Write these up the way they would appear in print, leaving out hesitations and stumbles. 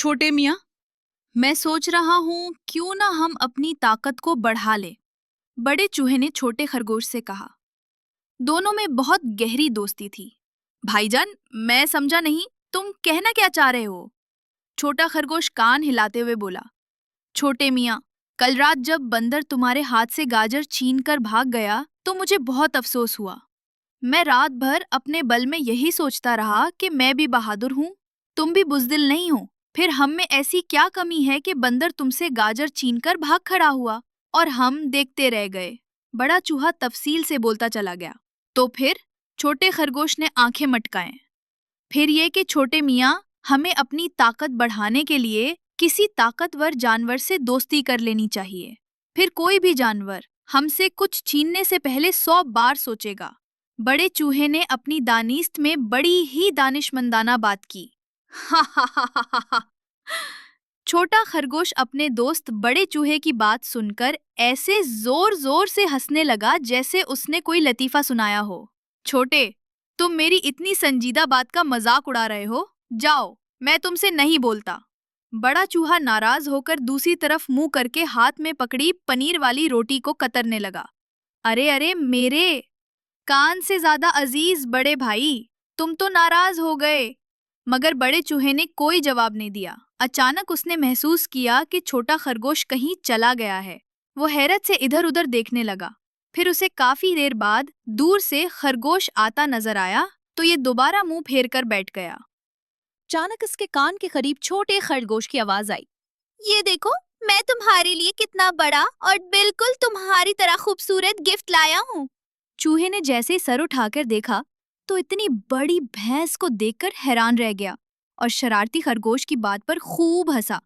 छोटे मियाँ, मैं सोच रहा हूँ क्यों ना हम अपनी ताकत को बढ़ा लें। बड़े चूहे ने छोटे खरगोश से कहा। दोनों में बहुत गहरी दोस्ती थी। भाईजान, मैं समझा नहीं, तुम कहना क्या चाह रहे हो? छोटा खरगोश कान हिलाते हुए बोला। छोटे मियाँ, कल रात जब बंदर तुम्हारे हाथ से गाजर छीन कर भाग गया तो मुझे बहुत अफसोस हुआ। मैं रात भर अपने बल में यही सोचता रहा कि मैं भी बहादुर हूँ, तुम भी बुज़दिल नहीं हो। फिर हम में ऐसी क्या कमी है कि बंदर तुमसे गाजर छीनकर भाग खड़ा हुआ और हम देखते रह गए। बड़ा चूहा तफसील से बोलता चला गया। तो फिर? छोटे खरगोश ने आंखें मटकाएं। फिर ये कि छोटे मियाँ, हमें अपनी ताकत बढ़ाने के लिए किसी ताकतवर जानवर से दोस्ती कर लेनी चाहिए। फिर कोई भी जानवर हमसे कुछ छीनने से पहले 100 बार सोचेगा। बड़े चूहे ने अपनी दानिस्त में बड़ी ही दानिशमंदाना बात की। हा हा हा हा हा हा। छोटा खरगोश अपने दोस्त बड़े चूहे की बात सुनकर ऐसे जोर जोर से हंसने लगा जैसे उसने कोई लतीफा सुनाया हो। छोटे, तुम मेरी इतनी संजीदा बात का मजाक उड़ा रहे हो? जाओ, मैं तुमसे नहीं बोलता। बड़ा चूहा नाराज होकर दूसरी तरफ मुंह करके हाथ में पकड़ी पनीर वाली रोटी को कतरने लगा। अरे अरे मेरे कान से ज्यादा अजीज बड़े भाई, तुम तो नाराज हो गए। मगर बड़े चूहे ने कोई जवाब नहीं दिया। अचानक उसने महसूस किया कि छोटा खरगोश कहीं चला गया है। वो हैरत से इधर उधर देखने लगा। फिर उसे काफी देर बाद दूर से खरगोश आता नजर आया तो ये दोबारा मुंह फेर कर बैठ गया। अचानक उसके कान के करीब छोटे खरगोश की आवाज आई। ये देखो, मैं तुम्हारे लिए कितना बड़ा और बिल्कुल तुम्हारी तरह खूबसूरत गिफ्ट लाया हूँ। चूहे ने जैसे सर उठाकर देखा तो इतनी बड़ी भैंस को देखकर हैरान रह गया और शरारती खरगोश की बात पर खूब हंसा।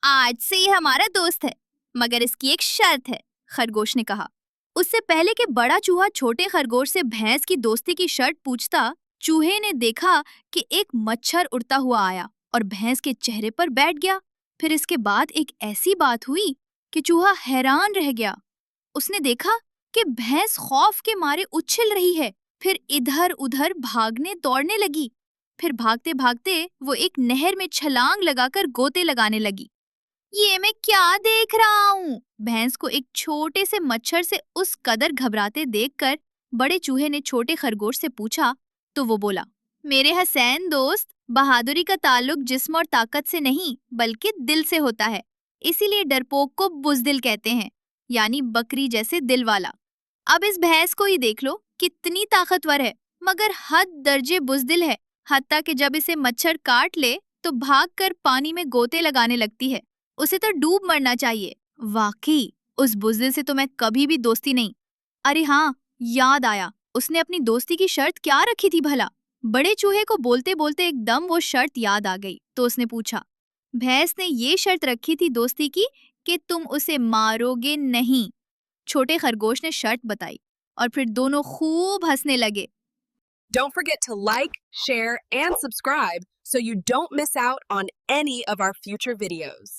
आज से ये हमारा दोस्त है, मगर इसकी एक शर्त है, खरगोश ने कहा। उससे पहले कि बड़ा चूहा छोटे खरगोश से भैंस की दोस्ती की शर्त पूछता, चूहे ने देखा कि एक मच्छर उड़ता हुआ आया और भैंस के चेहरे पर बैठ गया। फिर इसके बाद एक ऐसी बात हुई कि चूहा हैरान रह गया। उसने देखा कि भैंस खौफ के मारे उछल रही है, फिर इधर उधर भागने दौड़ने लगी। फिर भागते भागते वो एक नहर में छलांग लगाकर गोते लगाने लगी। ये मैं क्या देख रहा हूँ? भैंस को एक छोटे से मच्छर से उस कदर घबराते देखकर बड़े चूहे ने छोटे खरगोश से पूछा तो वो बोला, मेरे हसैन दोस्त, बहादुरी का ताल्लुक जिस्म और ताकत से नहीं बल्कि दिल से होता है। इसीलिए डरपोक को बुज़दिल कहते हैं, यानी बकरी जैसे दिल वाला। अब इस भैंस को ही देख लो, कितनी ताकतवर है, मगर हद दर्जे बुज़दिल है। हत्ता कि जब इसे मच्छर काट ले तो भागकर पानी में गोते लगाने लगती है। उसे तो डूब मरना चाहिए। वाकई उस बुज़दिल से तो मैं कभी भी दोस्ती नहीं। अरे हाँ, याद आया, उसने अपनी दोस्ती की शर्त क्या रखी थी भला? बड़े चूहे को बोलते बोलते एकदम वो शर्त याद आ गई तो उसने पूछा। भैंस ने ये शर्त रखी थी दोस्ती की कि तुम उसे मारोगे नहीं। छोटे खरगोश ने शर्त बताई और फिर दोनों खूब हंसने लगे। Don't forget to like, share, and subscribe so you don't miss out on any of our future videos.